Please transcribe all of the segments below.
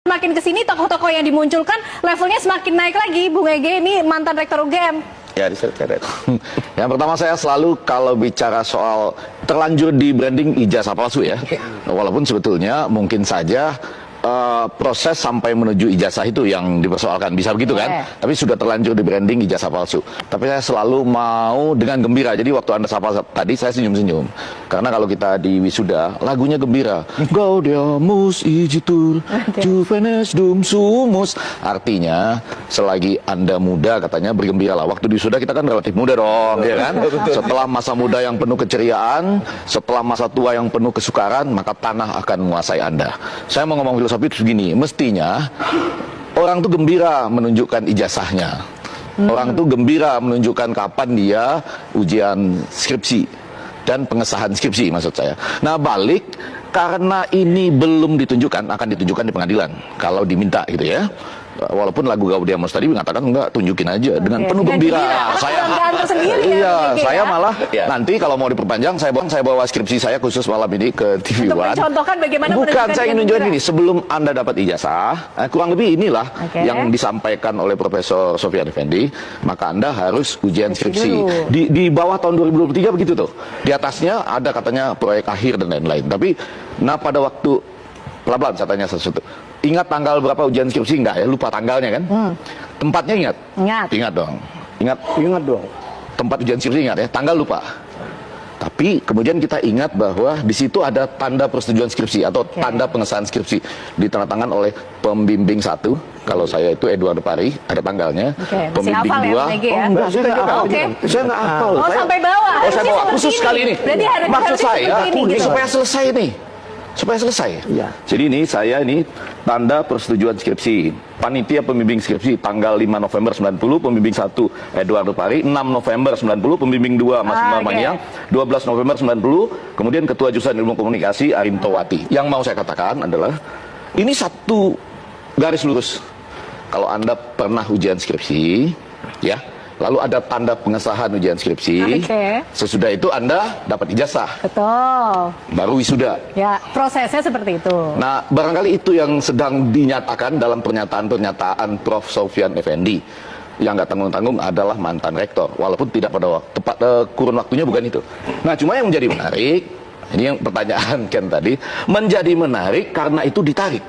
Makin kesini tokoh-tokoh yang dimunculkan levelnya semakin naik lagi. Bung Ege ini mantan rektor UGM. Ya, diseret. Yang pertama, saya selalu kalau bicara soal terlanjur di branding ijazah palsu ya. Walaupun sebetulnya mungkin saja proses sampai menuju ijazah itu yang dipersoalkan, bisa begitu kan? Tapi sudah terlanjur di branding ijazah palsu. Tapi saya selalu mau dengan gembira. Jadi waktu Anda sapa tadi saya senyum-senyum. Karena kalau kita di wisuda, lagunya gembira. Gaudeamus igitur, juvenes dum sumus. Artinya, selagi Anda muda katanya bergembiralah. Waktu di wisuda kita kan relatif muda dong, ya kan? Setelah masa muda yang penuh keceriaan, setelah masa tua yang penuh kesukaran, maka tanah akan menguasai Anda. Saya mau ngomong filosofi begini, mestinya orang tuh gembira menunjukkan ijazahnya. Orang tuh gembira menunjukkan kapan dia ujian skripsi dan pengesahan skripsi maksud saya. Nah, balik karena ini belum ditunjukkan, akan ditunjukkan di pengadilan kalau diminta gitu ya. Walaupun lagu Gaudeamus tadi mengatakan enggak, tunjukin aja dengan penuh gembira. Saya malah nanti kalau mau diperpanjang saya bawa skripsi saya khusus malam ini ke TV One. Untuk mencontohkan bagaimana bukan saya ingin nunjukin gini, sebelum Anda dapat ijazah, kurang lebih inilah yang disampaikan oleh Profesor Sofyan Effendi, maka Anda harus ujian skripsi. Di bawah tahun 2023 begitu tuh. Di atasnya ada katanya proyek akhir dan lain-lain. Tapi pada waktu pelan-pelan saya tanya sesuatu. Ingat tanggal berapa ujian skripsi enggak ya? Lupa tanggalnya kan? Tempatnya ingat? Ingat dong. Ingat dong. Tempat ujian skripsi ingat ya? Tanggal lupa. Tapi kemudian kita ingat bahwa di situ ada tanda persetujuan skripsi atau tanda pengesahan skripsi ditandatangan oleh pembimbing 1. Kalau saya itu Edward Pari, ada tanggalnya. Pembimbing 2. Enggak, saya nggak hafal. Oh, sampai bawah. Saya bawa khusus kali ini. Maksud saya supaya selesai nih. Supaya selesai. Ya. Jadi saya ini tanda persetujuan skripsi. Panitia pembimbing skripsi tanggal 5 November 90, pembimbing 1 Edward Pari, 6 November 90, pembimbing 2 Mas Maniang, 12 November 90, kemudian Ketua Jurusan Ilmu Komunikasi Arintowati. Yang mau saya katakan adalah ini satu garis lurus. Kalau Anda pernah ujian skripsi, ya, lalu ada tanda pengesahan ujian skripsi. Sesudah itu Anda dapat ijazah. Betul. Baru wisuda. Ya, prosesnya seperti itu. Nah, barangkali itu yang sedang dinyatakan dalam pernyataan-pernyataan Prof. Sofyan Effendi. Yang nggak tanggung-tanggung adalah mantan rektor. Walaupun tidak pada tepat kurun waktunya bukan itu. Nah, cuma yang menjadi menarik, ini yang pertanyaan Ken tadi, menjadi menarik karena itu ditarik.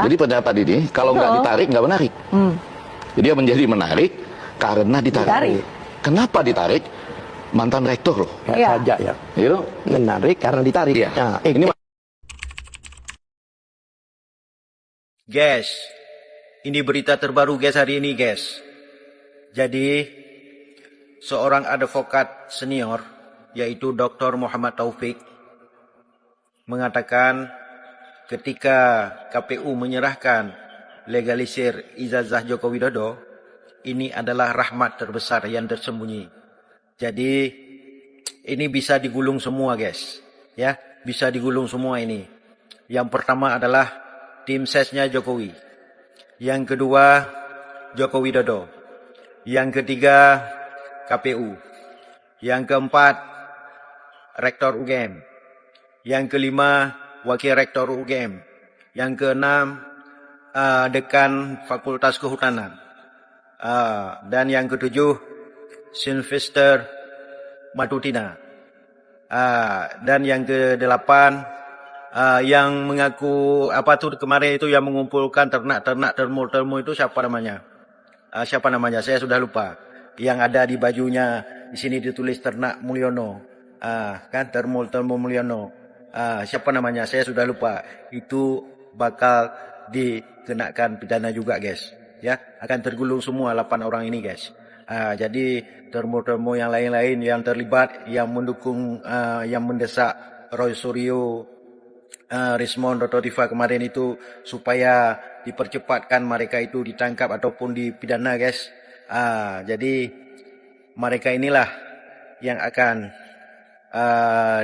Jadi pernyataan ini, kalau nggak ditarik, nggak menarik. Jadi dia menjadi menarik karena ditarik. Kenapa ditarik? Mantan rektor loh. Saja ya. Gitu? Menarik karena ditarik. Ya. Nah, ini guys, ini berita terbaru guys hari ini guys. Jadi seorang advokat senior yaitu Dr. Muhammad Taufik mengatakan ketika KPU menyerahkan legalisir ijazah Joko Widodo, ini adalah rahmat terbesar yang tersembunyi. Jadi ini bisa digulung semua guys, ya, bisa digulung semua ini. Yang pertama adalah tim sesnya Jokowi, yang kedua Joko Widodo, yang ketiga KPU, yang keempat Rektor UGM, yang kelima Wakil Rektor UGM, yang keenam Dekan Fakultas Kehutanan, dan yang ketujuh Sylvester Matutina, dan yang kedelapan yang mengaku kemarin itu yang mengumpulkan ternak-ternak termo itu siapa namanya? Saya sudah lupa. Yang ada di bajunya di sini ditulis ternak Mulyono, kan termo Mulyono. Siapa namanya? Saya sudah lupa. Itu bakal dikenakan pidana juga guys, ya, akan tergulung semua 8 orang ini guys. Jadi termo yang lain-lain yang terlibat, yang mendukung, yang mendesak Roy Suryo, Rismon Rototifa kemarin itu supaya dipercepatkan mereka itu ditangkap ataupun dipidana guys. Jadi mereka inilah yang akan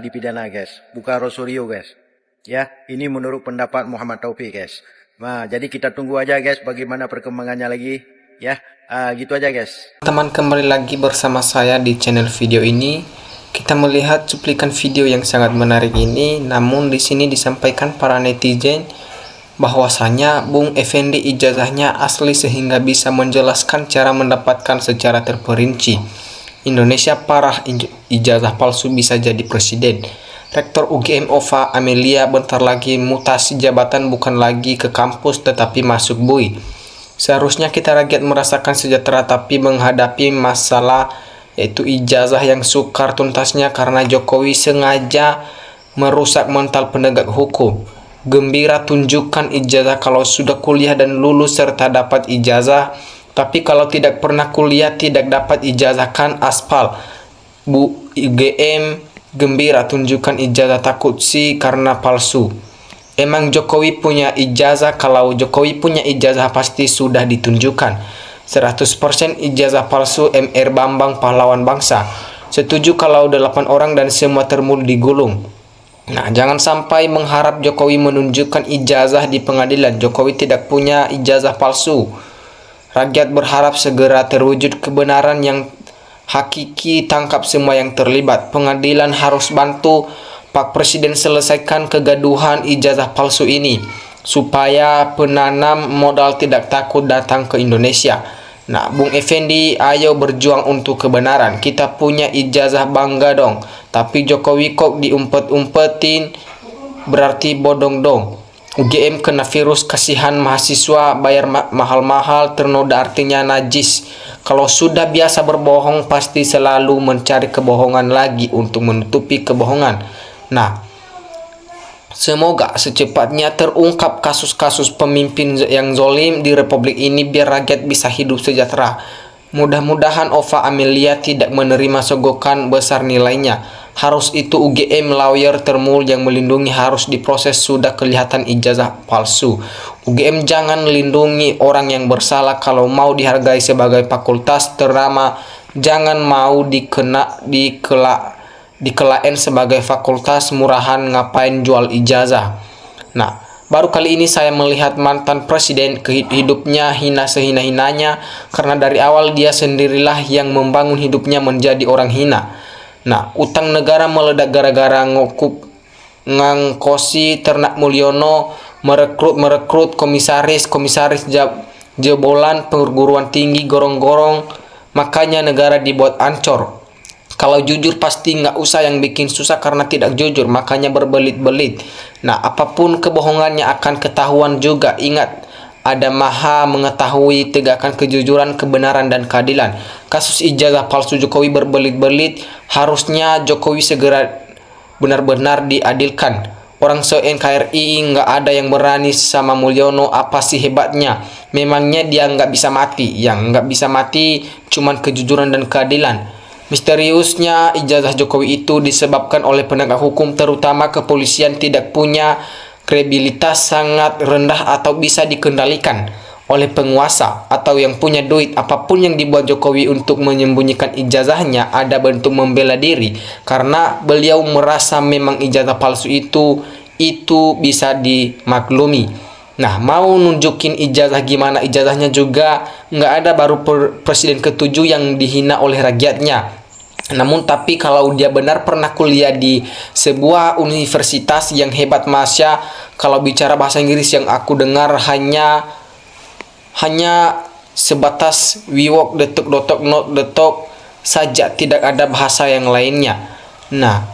dipidana guys, bukan Roy Suryo guys. Ya, ini menurut pendapat Muhammad Taufik guys. Nah, jadi kita tunggu aja guys bagaimana perkembangannya lagi, ya. Gitu aja guys. Teman, kembali lagi bersama saya di channel video ini. Kita melihat cuplikan video yang sangat menarik ini, namun di sini disampaikan para netizen bahwasanya Bung Effendi ijazahnya asli sehingga bisa menjelaskan cara mendapatkan secara terperinci. Indonesia parah, ijazah palsu bisa jadi presiden. Rektor UGM Ova Amelia bentar lagi mutasi jabatan, bukan lagi ke kampus tetapi masuk BUI. Seharusnya kita rakyat merasakan sejahtera, tapi menghadapi masalah yaitu ijazah yang sukar tuntasnya karena Jokowi sengaja merusak mental penegak hukum. Gembira tunjukkan ijazah kalau sudah kuliah dan lulus serta dapat ijazah, tapi kalau tidak pernah kuliah tidak dapat ijazah, kan aspal. Bu UGM gembira tunjukkan ijazah, takut sih karena palsu. Emang Jokowi punya ijazah? Kalau Jokowi punya ijazah pasti sudah ditunjukkan. 100% ijazah palsu. MR Bambang pahlawan bangsa. Setuju kalau 8 orang dan semua termul digulung. Nah, jangan sampai mengharap Jokowi menunjukkan ijazah di pengadilan. Jokowi tidak punya ijazah palsu. Rakyat berharap segera terwujud kebenaran yang hakiki, tangkap semua yang terlibat. Pengadilan harus bantu Pak Presiden selesaikan kegaduhan ijazah palsu ini supaya penanam modal tidak takut datang ke Indonesia. Nah, Bung Effendi, ayo berjuang untuk kebenaran. Kita punya ijazah, bangga dong. Tapi Jokowi kok diumpet-umpetin, berarti bodong dong. UGM kena virus, kasihan mahasiswa bayar mahal-mahal, ternoda artinya najis. Kalau sudah biasa berbohong pasti selalu mencari kebohongan lagi untuk menutupi kebohongan. Nah, semoga secepatnya terungkap kasus-kasus pemimpin yang zolim di Republik ini biar rakyat bisa hidup sejahtera. Mudah-mudahan Ova Amelia tidak menerima sogokan besar nilainya. Harus itu UGM lawyer termul yang melindungi, harus diproses, sudah kelihatan ijazah palsu. UGM jangan lindungi orang yang bersalah. Kalau mau dihargai sebagai fakultas ternama, jangan mau dikelain sebagai fakultas murahan, ngapain jual ijazah. Nah, baru kali ini saya melihat mantan presiden hidupnya hina sehina-hinanya, karena dari awal dia sendirilah yang membangun hidupnya menjadi orang hina. Nah, utang negara meledak gara-gara ngangkosi Ternak Mulyono, merekrut komisaris jebolan perguruan tinggi gorong-gorong, makanya negara dibuat ancur. Kalau jujur pasti nggak usah yang bikin susah karena tidak jujur, makanya berbelit-belit. Nah, apapun kebohongannya akan ketahuan juga. Ingat, ada Maha mengetahui, tegakkan kejujuran, kebenaran, dan keadilan. Kasus ijazah palsu Jokowi berbelit-belit, harusnya Jokowi segera benar-benar diadilkan. Orang se-NKRI nggak ada yang berani sama Mulyono, apa sih hebatnya? Memangnya dia nggak bisa mati? Yang nggak bisa mati cuman kejujuran dan keadilan. Misteriusnya ijazah Jokowi itu disebabkan oleh penegak hukum, terutama kepolisian tidak punya kredibilitas, sangat rendah atau bisa dikendalikan oleh penguasa atau yang punya duit. Apapun yang dibuat Jokowi untuk menyembunyikan ijazahnya ada bentuk membela diri, karena beliau merasa memang ijazah palsu itu bisa dimaklumi. Nah, mau nunjukin ijazah gimana ijazahnya juga nggak ada, baru presiden ke-7 yang dihina oleh rakyatnya. Namun tapi kalau dia benar pernah kuliah di sebuah universitas yang hebat, Masya, kalau bicara bahasa Inggris yang aku dengar hanya sebatas we walk the talk, not the talk saja, tidak ada bahasa yang lainnya. Nah,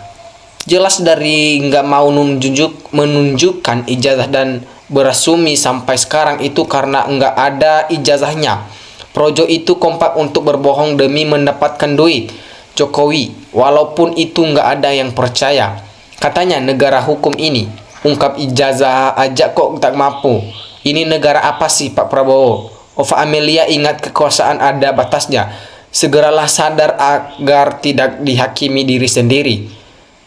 jelas dari nggak mau menunjukkan ijazah dan berasumi sampai sekarang itu karena nggak ada ijazahnya. Projo itu kompak untuk berbohong demi mendapatkan duit. Jokowi, walaupun itu nggak ada yang percaya. Katanya negara hukum ini, ungkap ijazah aja kok tak mampu. Ini negara apa sih Pak Prabowo? Ova Amelia, ingat kekuasaan ada batasnya. Segeralah sadar agar tidak dihakimi diri sendiri.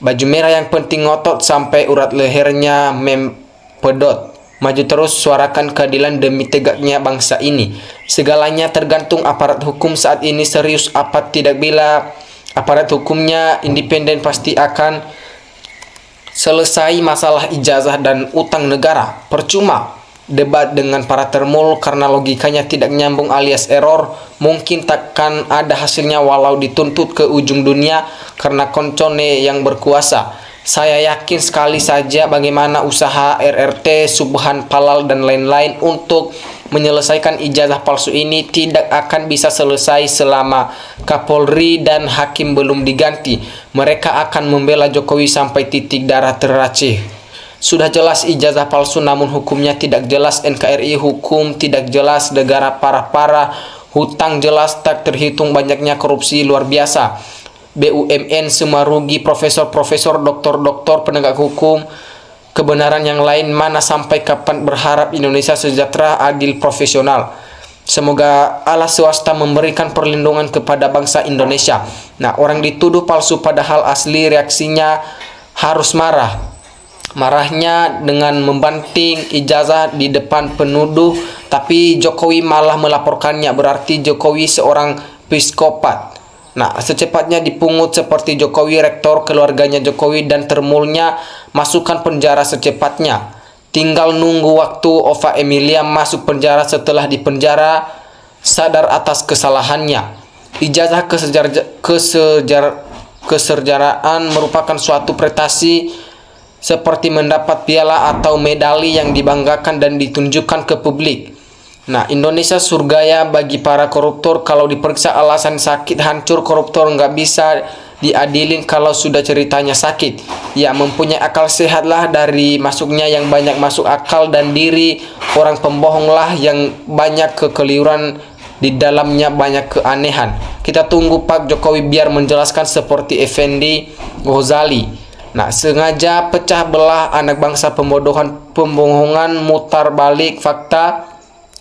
Baju merah yang penting ngotot sampai urat lehernya mempedot. Maju terus, suarakan keadilan demi tegaknya bangsa ini. Segalanya tergantung aparat hukum saat ini serius apa tidak. Bila aparat hukumnya independen pasti akan selesai masalah ijazah dan utang negara. Percuma debat dengan para termul karena logikanya tidak nyambung alias error. Mungkin takkan ada hasilnya walau dituntut ke ujung dunia karena koncone yang berkuasa. Saya yakin sekali saja bagaimana usaha RRT, Subhan Palal dan lain-lain untuk menyelesaikan ijazah palsu ini tidak akan bisa selesai selama Kapolri dan Hakim belum diganti. Mereka akan membela Jokowi sampai titik darah teracih. Sudah jelas ijazah palsu namun hukumnya tidak jelas, NKRI hukum tidak jelas, negara parah-parah, hutang jelas tak terhitung, banyaknya korupsi luar biasa. BUMN semua rugi, profesor-profesor, doktor-doktor, penegak hukum, kebenaran yang lain mana, sampai kapan berharap Indonesia sejahtera, adil, profesional. Semoga Allah swasta memberikan perlindungan kepada bangsa Indonesia. Nah, orang dituduh palsu padahal asli, reaksinya harus marah. Marahnya dengan membanting ijazah di depan penuduh, tapi Jokowi malah melaporkannya, berarti Jokowi seorang psikopat. Nah, secepatnya dipungut seperti Jokowi, rektor, keluarganya Jokowi, dan termulnya masukkan penjara secepatnya. Tinggal nunggu waktu Ova Emilia masuk penjara setelah dipenjara sadar atas kesalahannya. Ijazah kesejarahan merupakan suatu prestasi seperti mendapat piala atau medali yang dibanggakan dan ditunjukkan ke publik. Nah, Indonesia surganya bagi para koruptor. Kalau diperiksa alasan sakit, hancur, koruptor nggak bisa diadilin kalau sudah ceritanya sakit. Ya, mempunyai akal sehatlah dari masuknya yang banyak masuk akal dan diri. Orang pembohonglah yang banyak kekeliruan, di dalamnya banyak keanehan. Kita tunggu Pak Jokowi biar menjelaskan seperti Effendi Ghazali. Nah, sengaja pecah belah anak bangsa, pembohongan, mutar balik fakta.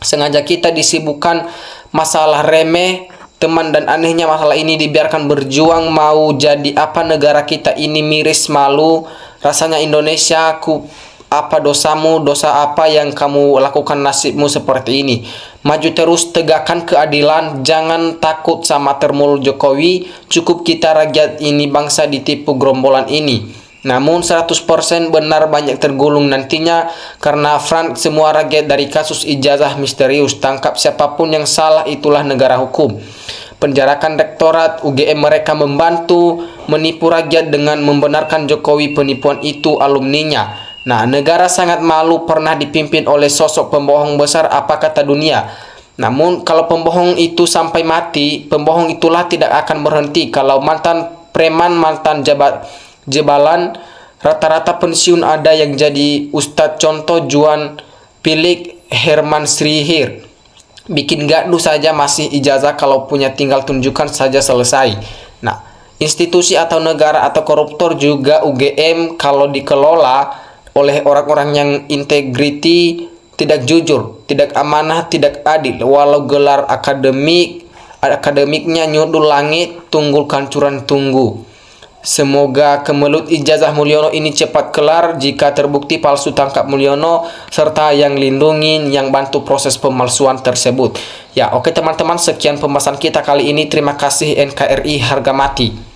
Sengaja kita disibukkan masalah remeh, teman, dan anehnya masalah ini dibiarkan berjuang. Mau jadi apa negara kita ini, miris, malu rasanya Indonesia. Apa dosamu, dosa apa yang kamu lakukan, nasibmu seperti ini. Maju terus, tegakkan keadilan, jangan takut sama termul Jokowi. Cukup kita rakyat ini bangsa ditipu gerombolan ini. Namun 100% benar banyak tergulung nantinya, karena Frank semua rakyat dari kasus ijazah misterius. Tangkap siapapun yang salah, itulah negara hukum. Penjarakan rektorat UGM, mereka membantu menipu rakyat dengan membenarkan Jokowi, penipuan itu alumninya. Nah, negara sangat malu pernah dipimpin oleh sosok pembohong besar, apa kata dunia. Namun kalau pembohong itu sampai mati, pembohong itulah tidak akan berhenti. Kalau mantan preman, mantan jebalan, rata-rata pensiun ada yang jadi ustadz. Contoh Juan Pilik, Herman Srihir, bikin gaduh saja masih ijazah, kalau punya tinggal tunjukkan saja selesai. Nah, institusi atau negara atau koruptor juga UGM kalau dikelola oleh orang-orang yang integriti, tidak jujur, tidak amanah, tidak adil, walau gelar akademiknya nyudul langit, tunggul kancuran tunggu. Semoga kemelut ijazah Mulyono ini cepat kelar. Jika terbukti palsu, tangkap Mulyono serta yang lindungin, yang bantu proses pemalsuan tersebut. Ya, oke teman-teman, sekian pembahasan kita kali ini. Terima kasih NKRI harga mati.